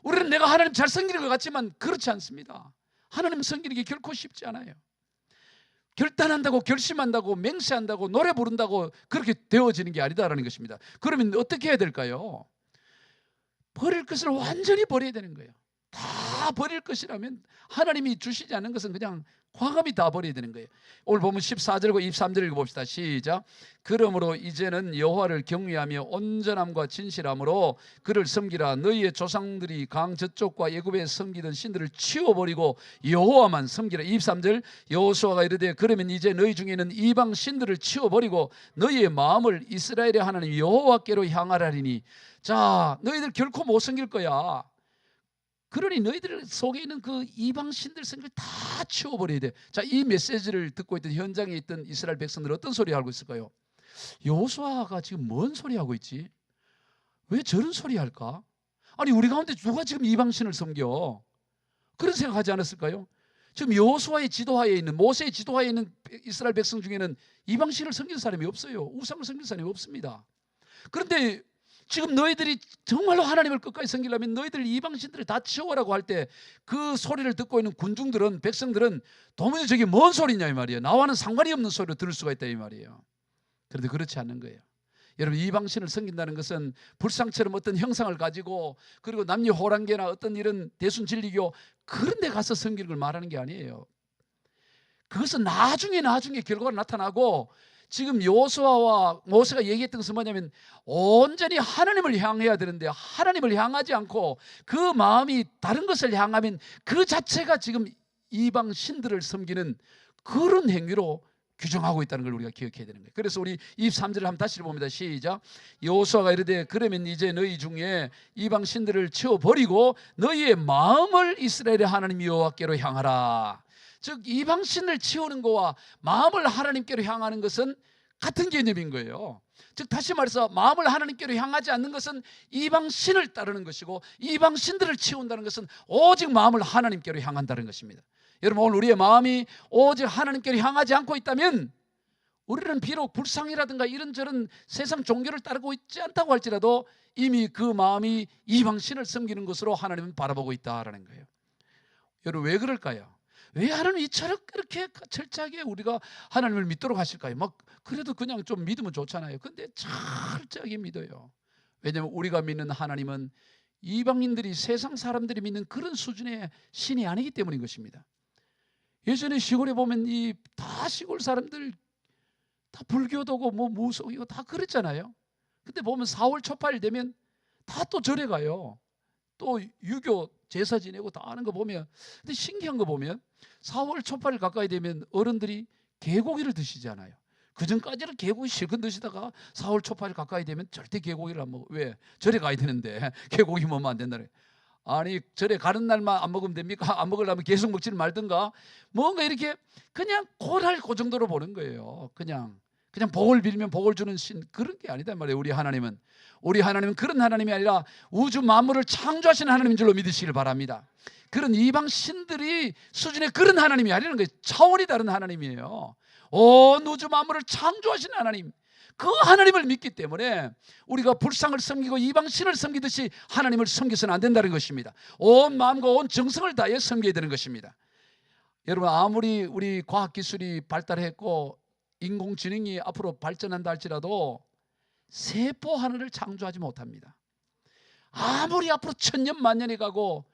우리는 내가 하나님 잘 섬기는 것 같지만 그렇지 않습니다. 하나님 섬기는 게 결코 쉽지 않아요. 결단한다고 결심한다고 맹세한다고 노래 부른다고 그렇게 되어지는 게 아니다라는 것입니다. 그러면 어떻게 해야 될까요? 버릴 것을 완전히 버려야 되는 거예요. 다 버릴 것이라면 하나님이 주시지 않는 것은 그냥 과감히 다 버려야 되는 거예요. 오늘 보면 14절과 23절 읽어봅시다. 시작. 그러므로 이제는 여호와를 경외하며 온전함과 진실함으로 그를 섬기라. 너희의 조상들이 강 저쪽과 애굽에 섬기던 신들을 치워버리고 여호와만 섬기라. 23절 여호수아가 이르되 그러면 이제 너희 중에는 이방 신들을 치워버리고 너희의 마음을 이스라엘의 하나님 여호와께로 향하라리니. 자, 너희들 결코 못 섬길 거야. 그러니 너희들 속에 있는 그 이방 신들 생각을 다 치워버려야 돼. 자, 이 메시지를 듣고 있던 현장에 있던 이스라엘 백성들은 어떤 소리 하고 있을까요? 여호수아가 지금 뭔 소리 하고 있지? 왜 저런 소리 할까? 아니 우리 가운데 누가 지금 이방 신을 섬겨? 그런 생각하지 않았을까요? 지금 여호수아의 지도하에 있는 모세의 지도하에 있는 이스라엘 백성 중에는 이방 신을 섬기는 사람이 없어요. 우상을 섬기는 사람이 없습니다. 그런데 지금 너희들이 정말로 하나님을 끝까지 섬기려면 너희들 이방신들을 다 치워라고 할 때 그 소리를 듣고 있는 군중들은 백성들은 도무지 저게 뭔 소리냐 이 말이에요. 나와는 상관이 없는 소리를 들을 수가 있다 이 말이에요. 그런데 그렇지 않는 거예요. 여러분 이방신을 섬긴다는 것은 불상처럼 어떤 형상을 가지고 그리고 남녀 호랑계나 어떤 이런 대순 진리교 그런 데 가서 섬기는 걸 말하는 게 아니에요. 그것은 나중에 결과가 나타나고 지금 여호수아와 모세가 얘기했던 것은 뭐냐면 온전히 하나님을 향해야 되는데 하나님을 향하지 않고 그 마음이 다른 것을 향하면 그 자체가 지금 이방 신들을 섬기는 그런 행위로 규정하고 있다는 걸 우리가 기억해야 되는 거예요. 그래서 우리 23절을 한번 다시 봅니다. 시작. 여호수아가 이르되 그러면 이제 너희 중에 이방 신들을 치워버리고 너희의 마음을 이스라엘의 하나님 여호와께로 향하라. 즉 이방 신을 치우는 것과 마음을 하나님께로 향하는 것은 같은 개념인 거예요. 즉 다시 말해서 마음을 하나님께로 향하지 않는 것은 이방 신을 따르는 것이고 이방 신들을 치운다는 것은 오직 마음을 하나님께로 향한다는 것입니다. 여러분 오늘 우리의 마음이 오직 하나님께로 향하지 않고 있다면 우리는 비록 불상이라든가 이런저런 세상 종교를 따르고 있지 않다고 할지라도 이미 그 마음이 이방 신을 섬기는 것으로 하나님은 바라보고 있다라는 거예요. 여러분 왜 그럴까요? 왜 하나님이 그렇게 철저하게 우리가 하나님을 믿도록 하실까요? 막 그래도 그냥 좀 믿으면 좋잖아요. 근데 철저하게 믿어요. 왜냐하면 우리가 믿는 하나님은 이방인들이 세상 사람들이 믿는 그런 수준의 신이 아니기 때문인 것입니다. 예전에 시골에 보면 다 시골 사람들 다 불교도고 뭐 무속이고 다 그랬잖아요. 근데 보면 4월 초파일 되면 다 또 절에 가요. 또 유교 제사 지내고 다 하는 거 보면 근데 신기한 거 보면 4월 초파일 가까이 되면 어른들이 개고기를 드시잖아요. 그전까지는 개고기 실컷 드시다가 4월 초파일 가까이 되면 절대 개고기를 안 먹어. 왜? 절에 가야 되는데 개고기 먹으면 안 된다 그래. 아니 절에 가는 날만 안 먹으면 됩니까? 안 먹으려면 계속 먹지는 말든가. 뭔가 이렇게 그냥 고랄 그 정도로 보는 거예요. 그냥 복을 빌면 복을 주는 신, 그런 게 아니다 말이에요. 우리 하나님은 그런 하나님이 아니라 우주 만물을 창조하시는 하나님인 줄로 믿으시길 바랍니다. 그런 이방 신들이 수준의 그런 하나님이 아니라는 거예요. 차원이 다른 하나님이에요. 온 우주 만물을 창조하시는 하나님, 그 하나님을 믿기 때문에 우리가 불상을 섬기고 이방 신을 섬기듯이 하나님을 섬겨서는 안 된다는 것입니다. 온 마음과 온 정성을 다해 섬겨야 되는 것입니다. 여러분, 아무리 우리 과학기술이 발달했고 인공지능이 앞으로 발전한다 할지라도 세포 하나를 창조하지 못합니다. 아무리 앞으로 천년 만년이 가고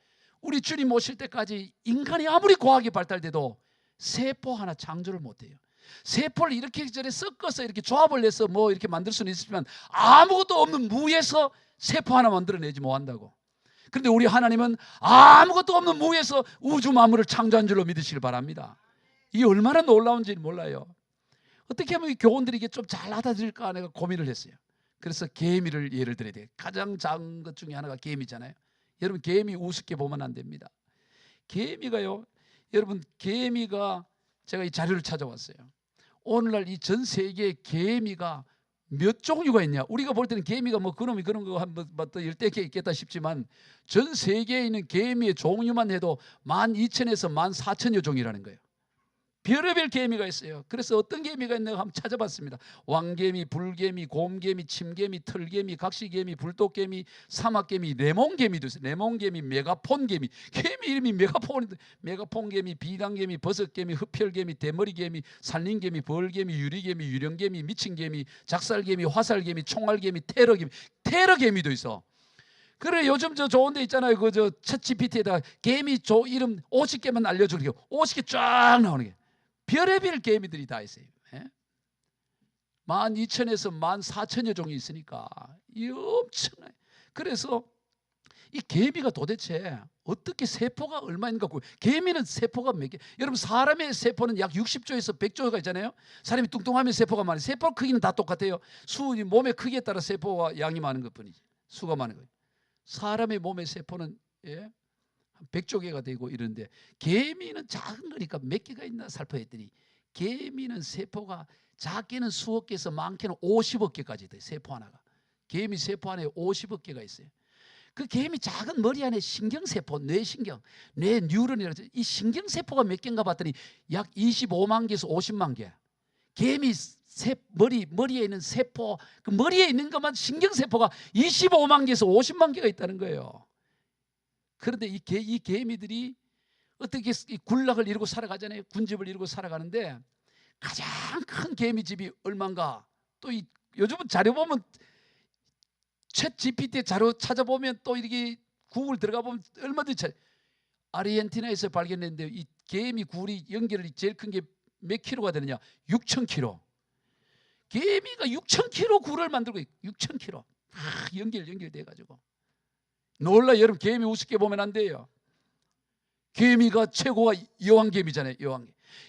우리 주님 오실 때까지 인간이 아무리 과학이 발달돼도 세포 하나 창조를 못해요. 세포를 이렇게 전에 섞어서 이렇게 조합을 해서 뭐 이렇게 만들 수는 있지만 아무것도 없는 무에서 세포 하나 만들어내지 못한다고. 그런데 우리 하나님은 아무것도 없는 무에서 우주 만물을 창조한 줄로 믿으시길 바랍니다. 이게 얼마나 놀라운지 몰라요. 어떻게 하면 이 교원들이 이게 좀 잘 받아들일까 내가 고민을 했어요. 그래서 개미를 예를 들어야 돼요. 가장 작은 것 중에 하나가 개미잖아요. 여러분, 개미 우습게 보면 안 됩니다. 개미가요, 여러분, 개미가, 제가 이 자료를 찾아왔어요. 오늘날 이 전 세계에 개미가 몇 종류가 있냐. 우리가 볼 때는 개미가 뭐 그놈이 그런 거 한번 또 10대 개 있겠다 싶지만 전 세계에 있는 개미의 종류만 해도 12,000에서 14,000여 종이라는 거예요. 별의별 개미가 있어요. 그래서 어떤 개미가 있는가 한번 찾아봤습니다. 왕개미, 불개미, 곰개미, 침개미, 털개미, 각시개미, 불독개미, 사막개미, 레몬개미도 있어요. 레몬개미, 메가폰개미. 개미 이름이 메가폰개미, 비단개미, 버섯개미, 흡혈개미, 대머리개미, 산림개미, 벌개미, 유리개미, 유령개미, 미친개미, 작살개미, 화살개미, 총알개미, 테러개미도 있어. 그래, 요즘 저 좋은 데 있잖아요. 그 저 챗 GPT에다 개미 이름 50개만 알려주는 게 50개 쫙 나오는 게. 별의별 개미들이 다 있어요. 12,000에서 14,000여 종이 있으니까 이 엄청나요. 그래서 이 개미가 도대체 어떻게 세포가 얼마 있는가. 개미는 세포가 몇 개? 여러분, 사람의 세포는 약 60조에서 100조가 있잖아요. 사람이 뚱뚱하면 세포가 많아요. 세포 크기는 다 똑같아요. 몸의 크기에 따라 세포와 양이 많은 것뿐이지. 수가 많은 거예요. 사람의 몸의 세포는 한 100조 개가 되고 이런데 개미는 작은 거니까 몇 개가 있나 살펴봤더니 개미는 세포가 작게는 수억 개에서 많게는 50억 개까지 돼요. 세포 하나가. 개미 세포 안에 50억 개가 있어요. 그 개미 작은 머리 안에 신경세포, 뇌신경, 뇌 뉴런이라고 이 신경세포가 몇 개인가 봤더니 약 25만 개에서 50만 개. 개미 머리에 있는 세포, 그 머리에 있는 것만 신경세포가 25만 개에서 50만 개가 있다는 거예요. 그런데 이 개미들이 어떻게 군락을 이루고 살아가잖아요. 군집을 이루고 살아가는데 가장 큰 개미집이 얼마인가. 또 요즘은 자료 보면 챗 GPT 자료 찾아보면 또 이렇게 구글 들어가 보면 얼마든지 아르헨티나에서 발견했는데 이 개미 굴이 연결이 제일 큰 게 몇 킬로가 되느냐? 6,000킬로. 개미가 6,000킬로 굴을 만들고 6,000킬로 연결돼 가지고. 놀라. 여러분, 개미 우습게 보면 안 돼요. 개미가 최고가 여왕개미잖아요.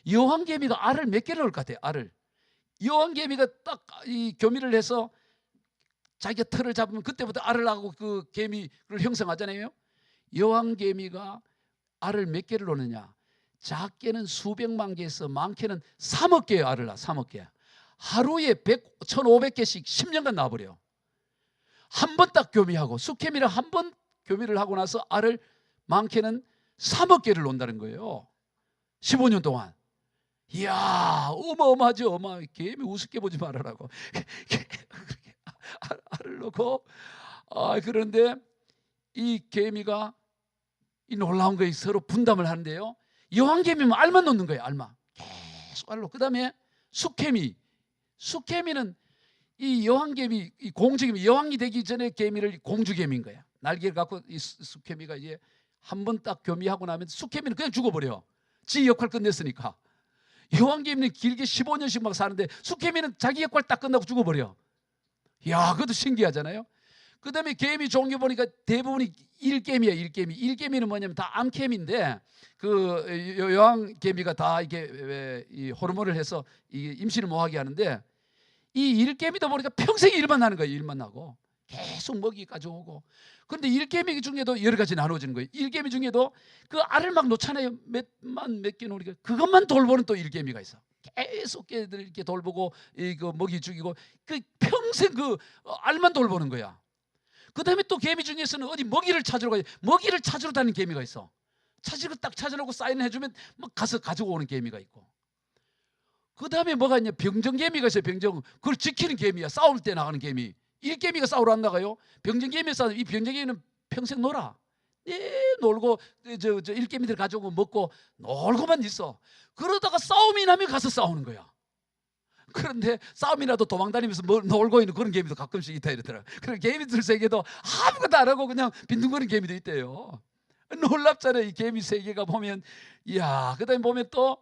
여왕개미가 알을 몇 개를 넣을 것 같아요? 알을. 여왕개미가 딱 이 교미를 해서 자기가 털을 잡으면 그때부터 알을 낳고 그 개미를 형성하잖아요. 여왕개미가 알을 몇 개를 놓느냐? 작게는 수백만 개에서 많게는 3억 개의 알을 낳아. 3억 개. 하루에 1,500개씩 10년간 낳아버려요. 한 번 딱 교미하고, 수개미를 한 번 교미를 하고 나서 알을 많게는 3억 개를 놓는다는 거예요. 15년 동안. 이야, 어마어마하죠. 개미 우습게 보지 말아라고. 알을 놓고. 그런데 이 개미가 이 놀라운 거에 서로 분담을 하는데요. 여왕개미는 알만 놓는 거예요. 알만. 계속 알로. 그 다음에 수개미는 이 여왕개미, 이 공주개미, 여왕이 되기 전에 개미를 공주개미인 거야. 날개를 갖고 이 수개미가 이제 한 번 딱 교미하고 나면 수개미는 그냥 죽어버려. 지 역할 끝냈으니까. 여왕개미는 길게 15년씩 막 사는데 수개미는 자기 역할 딱 끝나고 죽어버려. 야, 그것도 신기하잖아요. 그다음에 개미 종류 보니까 대부분이 일개미야. 일개미는 뭐냐면 다 암개미인데 그 여왕개미가 다 이게 이 호르몬을 해서 이 임신을 못하게 하는데 이 일개미도 보니까 평생 일만 나는 거예요. 일만 나고 계속 먹이 가져오고. 그런데 일개미 중에도 여러 가지 나눠지는 거예요. 일개미 중에도 그 알을 막 놓잖아요. 몇 개 놓으니까 그것만 돌보는 또 일개미가 있어. 계속 걔들 이렇게 돌보고 이거 먹이 죽이고 그 평생 그 알만 돌보는 거야. 그다음에 또 개미 중에서는 어디 먹이를 찾으러 가요. 먹이를 찾으러 다니는 개미가 있어. 찾으러 딱 찾아놓고 사인해주면 막 가서 가지고 오는 개미가 있고. 그다음에 뭐가 있냐? 병정개미가 있어요. 병정. 그걸 지키는 개미야. 싸울 때 나가는 개미. 일개미가 싸우러 안 나가요. 병정개미 싸우. 이 병정개미는 평생 놀아. 놀고 저 일개미들 가지고 먹고 놀고만 있어. 그러다가 싸움이 나면 가서 싸우는 거야. 그런데 싸움이라도 도망다니면서 놀고 있는 그런 개미도 가끔씩 있다 이러더라. 그런 개미들 세계도 아무것도 안 하고 그냥 빈둥거리는 개미도 있대요. 놀랍잖아요. 이 개미 세계가 보면. 이야, 그다음에 보면 또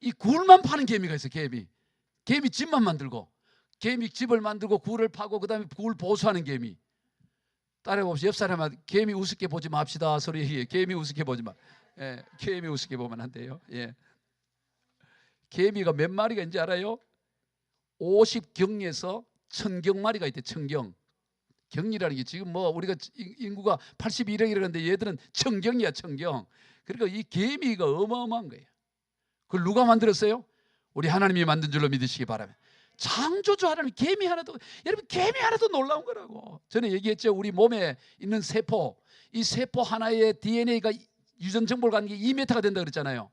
이 굴만 파는 개미가 있어. 개미 집만 만들고 개미 집을 만들고 굴을 파고 그다음에 굴 보수하는 개미. 따라해봅시다. 옆 사람한테 개미 우습게 보지 맙시다 소리. 개미 우습게 보지 마. 예, 개미 우습게 보면 안 돼요. 예. 개미가 몇 마리가 있는지 알아요? 50경에서 1000경마리가 있대. 1000경. 경이라는 게 지금 뭐 우리가 인구가 81억이라는데 얘들은 1000경이야. 1000경. 그러니까 이 개미가 어마어마한 거예요. 그걸 누가 만들었어요? 우리 하나님이 만든 줄로 믿으시기 바랍니다. 창조주 하나님. 개미 하나도, 여러분 개미 하나도 놀라운 거라고. 전에 얘기했죠. 우리 몸에 있는 세포, 이 세포 하나의 DNA가 유전 정보를 갖는 게 2m가 된다 그랬잖아요.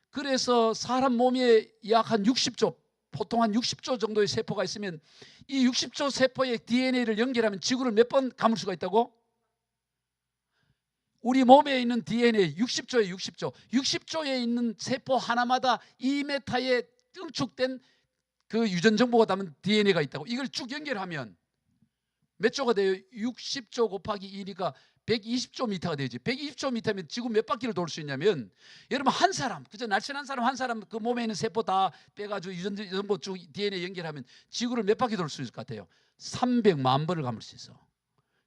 그래서 사람 몸에 약 한 60조, 보통 한 60조 정도의 세포가 있으면 이 60조 세포의 DNA를 연결하면 지구를 몇 번 감을 수가 있다고? 우리 몸에 있는 DNA 60조에 60조에 있는 세포 하나마다 2m의 응축된 그 유전 정보가 담은 DNA가 있다고. 이걸 쭉 연결하면 몇 조가 돼요? 60조 곱하기 2니까 120조 미터가 되지. 120조 미터면 지구 몇 바퀴를 돌 수 있냐면, 여러분 한 사람, 그저 날씬한 사람 한 사람 그 몸에 있는 세포 다 빼가지고 유전 정보 쭉 DNA 연결하면 지구를 몇 바퀴 돌 수 있을 것 같아요? 300만 번을 감을 수 있어.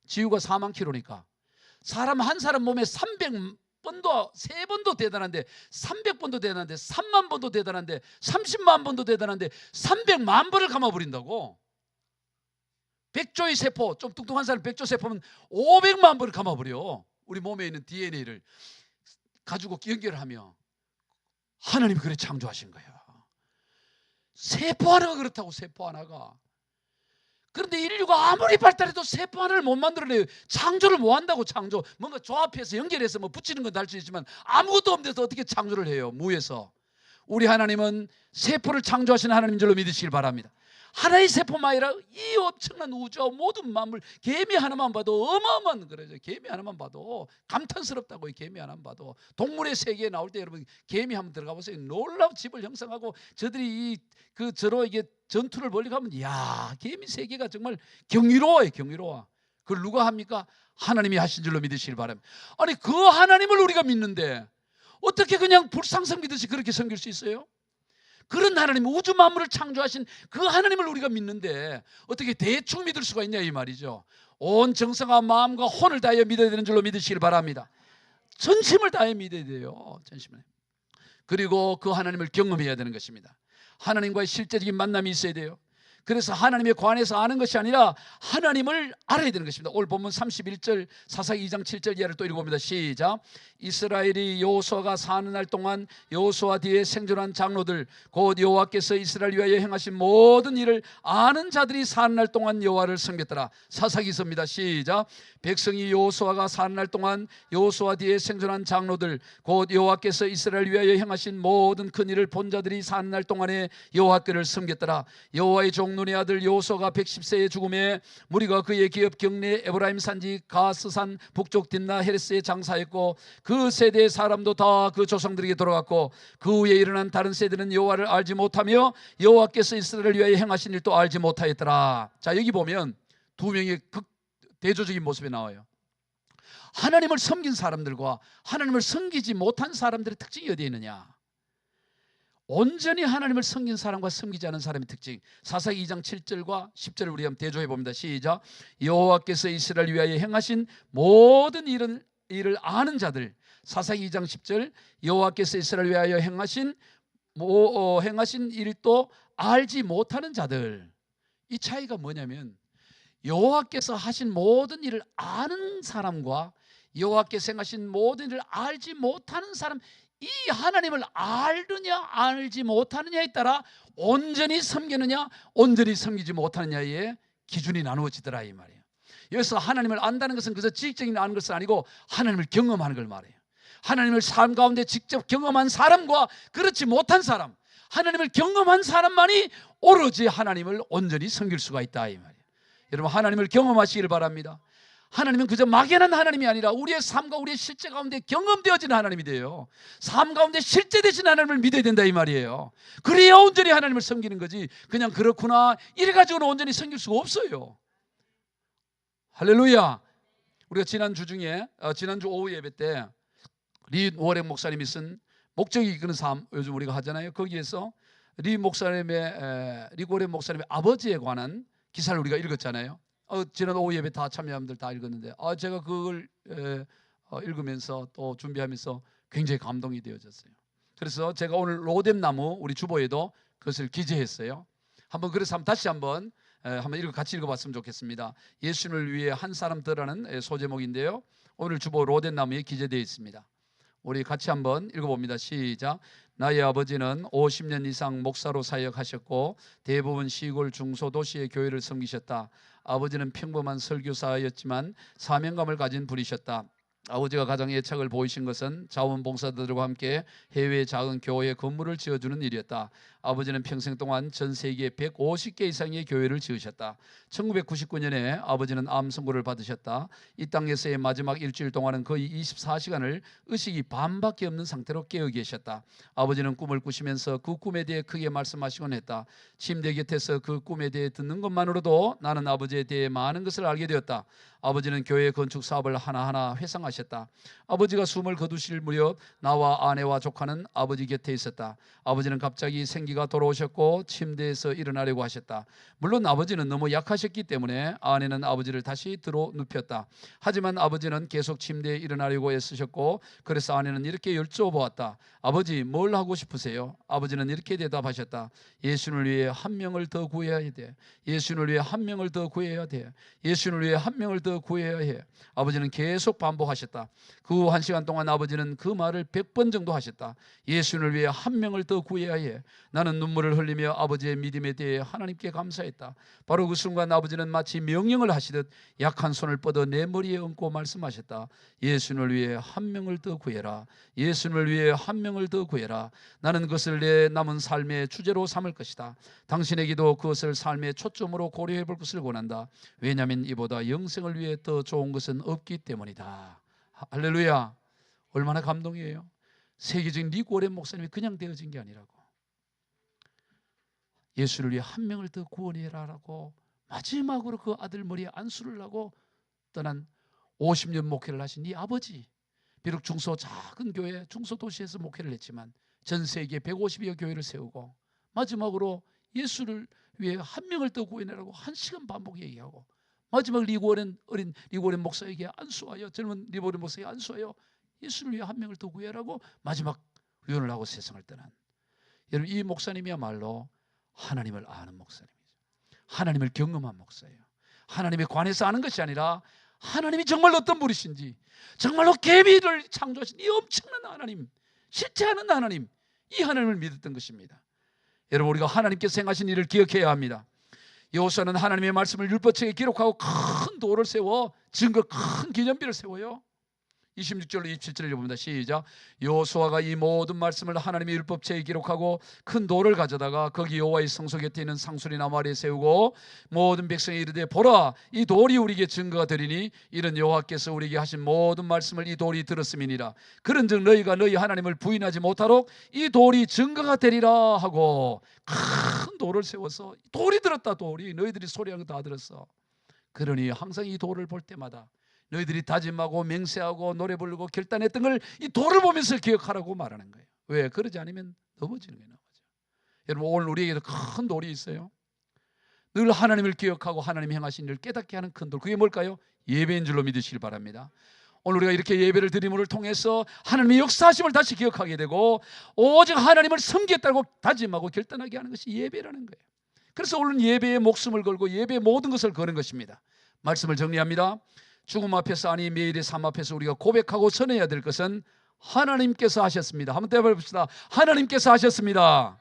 지구가 4만 킬로니까 사람 한 사람 몸에 300번도 3번도 대단한데 300번도 대단한데 3만 번도 대단한데 30만 번도 대단한데 300만 번을 감아버린다고. 100조의 세포, 좀 뚱뚱한 사람 100조 세포면 500만 번을 감아버려. 우리 몸에 있는 DNA를 가지고 연결하며. 하나님이 그래 창조하신 거야. 세포 하나가 그렇다고. 세포 하나가. 그런데 인류가 아무리 발달해도 세포 하나를 못 만들어내요. 창조를 못 한다고. 창조. 뭔가 조합해서 연결해서 뭐 붙이는 건 할 수 있지만 아무것도 없는 데서 어떻게 창조를 해요? 무에서. 우리 하나님은 세포를 창조하시는 하나님인 줄로 믿으시길 바랍니다. 하나의 세포만 아니라 이 엄청난 우주와 모든 만물, 개미 하나만 봐도 어마어마한 거죠. 개미 하나만 봐도 감탄스럽다고. 개미 하나만 봐도. 동물의 세계에 나올 때 여러분 개미 한번 들어가 보세요. 놀라운 집을 형성하고 저들이 저로 이게 전투를 벌리고 하면, 이야, 개미 세계가 정말 경이로워요. 경이로워. 그걸 누가 합니까? 하나님이 하신 줄로 믿으시길 바랍니다. 아니 그 하나님을 우리가 믿는데 어떻게 그냥 불상성 믿듯이 그렇게 섬길 수 있어요? 그런 하나님, 우주 만물을 창조하신 그 하나님을 우리가 믿는데 어떻게 대충 믿을 수가 있냐 이 말이죠. 온 정성과 마음과 혼을 다하여 믿어야 되는 줄로 믿으시길 바랍니다. 전심을 다해 믿어야 돼요. 전심을. 그리고 그 하나님을 경험해야 되는 것입니다. 하나님과의 실제적인 만남이 있어야 돼요. 그래서 하나님에 관해서 아는 것이 아니라 하나님을 알아야 되는 것입니다. 오늘 본문 31절, 사사기 2장 7절 이하를 또 읽어봅니다. 시작. 이스라엘이 여호수아가 사는 날 동안 여호수아 뒤에 생존한 장로들 곧 여호와께서 이스라엘 위하여 행하신 모든 일을 아는 자들이 사는 날 동안 여호와를 섬겼더라. 사사기서입니다. 시작. 백성이 여호수아가 사는 날 동안 여호수아 뒤에 생존한 장로들 곧 여호와께서 이스라엘 위하여 행하신 모든 큰 일을 본 자들이 사는 날 동안에 여호와께를 섬겼더라. 여호와의 종 눈의 아들 여호수아가 110세에 죽음에 무리가 그의 기업 경내 에브라임 산지 가스산 북쪽 딥나 헤레스에 장사했고 그 세대의 사람도 다 그 조상들에게 돌아갔고 그 후에 일어난 다른 세대는 여호와를 알지 못하며 여호와께서 이스라엘을 위하여 행하신 일도 알지 못하였더라. 자, 여기 보면 두 명의 대조적인 모습이 나와요. 하나님을 섬긴 사람들과 하나님을 섬기지 못한 사람들의 특징이 어디에 있느냐? 온전히 하나님을 섬긴 사람과 섬기지 않은 사람의 특징. 사사기 2장 7절과 10절을 우리 한번 대조해 봅니다. 시작. 여호와께서 이스라엘 위하여 행하신 모든 일을 아는 자들. 사사기 2장 10절. 여호와께서 이스라엘 위하여 행하신 일도 알지 못하는 자들. 이 차이가 뭐냐면 여호와께서 하신 모든 일을 아는 사람과 여호와께서 행하신 모든 일을 알지 못하는 사람, 이 하나님을 알느냐 알지 못하느냐에 따라 온전히 섬기느냐 온전히 섬기지 못하느냐의 기준이 나누어지더라 이 말이에요. 여기서 하나님을 안다는 것은 그저 지식적인 아는 것은 아니고 하나님을 경험하는 걸 말해요. 하나님을 삶 가운데 직접 경험한 사람과 그렇지 못한 사람, 하나님을 경험한 사람만이 오로지 하나님을 온전히 섬길 수가 있다 이 말이에요. 여러분, 하나님을 경험하시길 바랍니다. 하나님은 그저 막연한 하나님이 아니라 우리의 삶과 우리의 실제 가운데 경험되어지는 하나님이 돼요. 삶 가운데 실제 되신 하나님을 믿어야 된다 이 말이에요. 그래야 온전히 하나님을 섬기는 거지, 그냥 그렇구나 이래가지고는 온전히 섬길 수가 없어요. 할렐루야. 우리가 지난주 오후 예배 때 리 워렉 목사님이 쓴 목적이 이끄는 삶, 요즘 우리가 하잖아요. 거기에서 리 워렉 목사님의 아버지에 관한 기사를 우리가 읽었잖아요. 지난 오후 예배 다 참여한 분들 다 읽었는데 제가 그걸 읽으면서 또 준비하면서 굉장히 감동이 되어졌어요. 그래서 제가 오늘 로뎀나무 우리 주보에도 그것을 기재했어요. 그래서 다시 한번 같이 읽어봤으면 좋겠습니다. 예수님을 위해 한 사람 더라는 소제목인데요, 오늘 주보 로뎀나무에 기재되어 있습니다. 우리 같이 한번 읽어봅니다. 시작. 나의 아버지는 50년 이상 목사로 사역하셨고 대부분 시골 중소도시의 교회를 섬기셨다. 아버지는 평범한 설교사였지만 사명감을 가진 분이셨다. 아버지가 가장 애착을 보이신 것은 자원봉사자들과 함께 해외 작은 교회 건물을 지어주는 일이었다. 아버지는 평생 동안 전 세계 150개 이상의 교회를 지으셨다. 1999년에 아버지는 암 선고를 받으셨다. 이 땅에서의 마지막 일주일 동안은 거의 24시간을 의식이 반밖에 없는 상태로 깨어 계셨다. 아버지는 꿈을 꾸시면서 그 꿈에 대해 크게 말씀하시곤 했다. 침대 곁에서 그 꿈에 대해 듣는 것만으로도 나는 아버지에 대해 많은 것을 알게 되었다. 아버지는 교회 건축 사업을 하나하나 회상하셨다. 아버지가 숨을 거두실 무렵 나와 아내와 조카는 아버지 곁에 있었다. 아버지는 갑자기 생기가 돌아오셨고 침대에서 일어나려고 하셨다. 물론 아버지는 너무 약하셨기 때문에 아내는 아버지를 다시 들어 눕혔다. 하지만 아버지는 계속 침대에 일어나려고 애쓰셨고, 그래서 아내는 이렇게 여쭤보았다. 아버지, 뭘 하고 싶으세요? 아버지는 이렇게 대답하셨다. 예수를 위해 한 명을 더 구해야 돼. 예수를 위해 한 명을 더 구해야 돼. 예수를 위해 한 명을 더 구해야 해. 아버지는 계속 반복하셨다. 그 후 1시간 동안 아버지는 그 말을 100번 정도 하셨다. 예수를 위해 한 명을 더 구해야 해. 나는 눈물을 흘리며 아버지의 믿음에 대해 하나님께 감사했다. 바로 그 순간 아버지는 마치 명령을 하시듯 약한 손을 뻗어 내 머리에 얹고 말씀하셨다. 예수를 위해 한 명을 더 구해라. 예수를 위해 한 명을 더 구해라. 나는 그것을 내 남은 삶의 주제로 삼을 것이다. 당신에게도 그것을 삶의 초점으로 고려해 볼 것을 원한다. 왜냐하면 이보다 영생을 위해 더 좋은 것은 없기 때문이다. 할렐루야. 얼마나 감동이에요. 세계적인 리 워렉 목사님이 그냥 되어진 게 아니라고. 예수를 위해 한 명을 더 구원해라라고 마지막으로 그 아들 머리에 안수를 하고 떠난 50년 목회를 하신 이 아버지, 비록 작은 교회, 중소도시에서 목회를 했지만 전 세계 150여 교회를 세우고 마지막으로 예수를 위해 한 명을 더 구해내라고 1시간 반복 얘기하고 마지막 리 워렉 목사에게 안수하여, 젊은 리 워렉 목사에게 안수하여 예수를 위해 한 명을 더 구해라고 마지막 유언을 하고 세상을 떠난, 여러분, 이 목사님이야말로 하나님을 아는 목사님이죠. 하나님을 경험한 목사예요. 하나님에 관해서 아는 것이 아니라 하나님이 정말 어떤 분이신지, 정말로 계비를 창조하신 이 엄청난 하나님, 실제하는 하나님, 이 하나님을 믿었던 것입니다. 여러분, 우리가 하나님께서 행하신 일을 기억해야 합니다. 여호수아는 하나님의 말씀을 율법책에 기록하고 큰 돌을 세워 증거, 큰 기념비를 세워요. 26절로 27절을 읽어봅니다. 시작. 여호수아가 이 모든 말씀을 하나님의 율법책에 기록하고 큰 돌을 가져다가 거기 여호와의 성소 곁에 있는 상수리 나무 아래에 세우고 모든 백성이 이르되, 보라, 이 돌이 우리에게 증거가 되리니 이는 여호와께서 우리에게 하신 모든 말씀을 이 돌이 들었음이니라. 그런즉 너희가 너희 하나님을 부인하지 못하도록 이 돌이 증거가 되리라 하고 큰 돌을 세워서, 돌이 들었다. 돌이 너희들이 소리하는 거 다 들었어. 그러니 항상 이 돌을 볼 때마다 너희들이 다짐하고 맹세하고 노래 부르고 결단했던 걸 이 돌을 보면서 기억하라고 말하는 거예요. 왜? 그러지 않으면 넘어지는 거예요. 넘어져. 여러분, 오늘 우리에게도 큰 돌이 있어요. 늘 하나님을 기억하고 하나님이 행하신 일을 깨닫게 하는 큰 돌, 그게 뭘까요? 예배인 줄로 믿으시길 바랍니다. 오늘 우리가 이렇게 예배를 드림을 통해서 하나님의 역사하심을 다시 기억하게 되고 오직 하나님을 섬기겠다고 다짐하고 결단하게 하는 것이 예배라는 거예요. 그래서 오늘 예배에 목숨을 걸고 예배의 모든 것을 거는 것입니다. 말씀을 정리합니다. 죽음 앞에서, 아니 매일의 삶 앞에서 우리가 고백하고 선해야 될 것은 하나님께서 하셨습니다. 한번 대답해봅시다. 하나님께서 하셨습니다.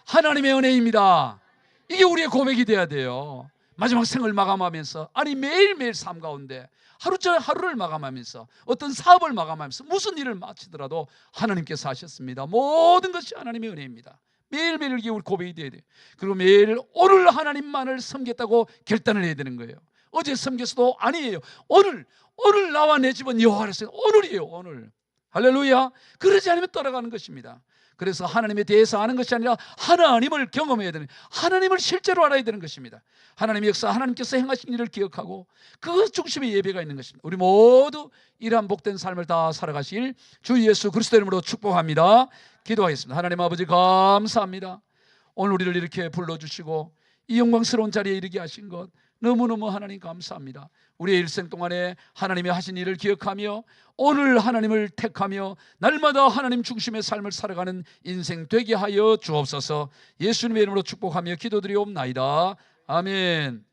하나님의 은혜입니다. 이게 우리의 고백이 돼야 돼요. 마지막 생을 마감하면서, 아니 매일매일 삶 가운데 하루를 마감하면서, 어떤 사업을 마감하면서, 무슨 일을 마치더라도 하나님께서 하셨습니다. 모든 것이 하나님의 은혜입니다. 매일매일 이게 우리 고백이 돼야 돼요. 그리고 매일 오늘 하나님만을 섬겼다고 결단을 해야 되는 거예요. 어제 섬겼어도 아니에요. 오늘 나와 내 집은 여호와를 섬겨. 오늘이에요. 오늘. 할렐루야. 그러지 않으면 떠나가는 것입니다. 그래서 하나님에 대해서 아는 것이 아니라 하나님을 경험해야 되는, 하나님을 실제로 알아야 되는 것입니다. 하나님의 역사, 하나님께서 행하신 일을 기억하고 그 중심에 예배가 있는 것입니다. 우리 모두 이러한 복된 삶을 다 살아가실 주 예수 그리스도 이름으로 축복합니다. 기도하겠습니다. 하나님 아버지, 감사합니다. 오늘 우리를 이렇게 불러주시고 이 영광스러운 자리에 이르게 하신 것 너무너무 하나님 감사합니다. 우리의 일생 동안에 하나님이 하신 일을 기억하며 오늘 하나님을 택하며 날마다 하나님 중심의 삶을 살아가는 인생 되게 하여 주옵소서. 예수님의 이름으로 축복하며 기도드리옵나이다. 아멘.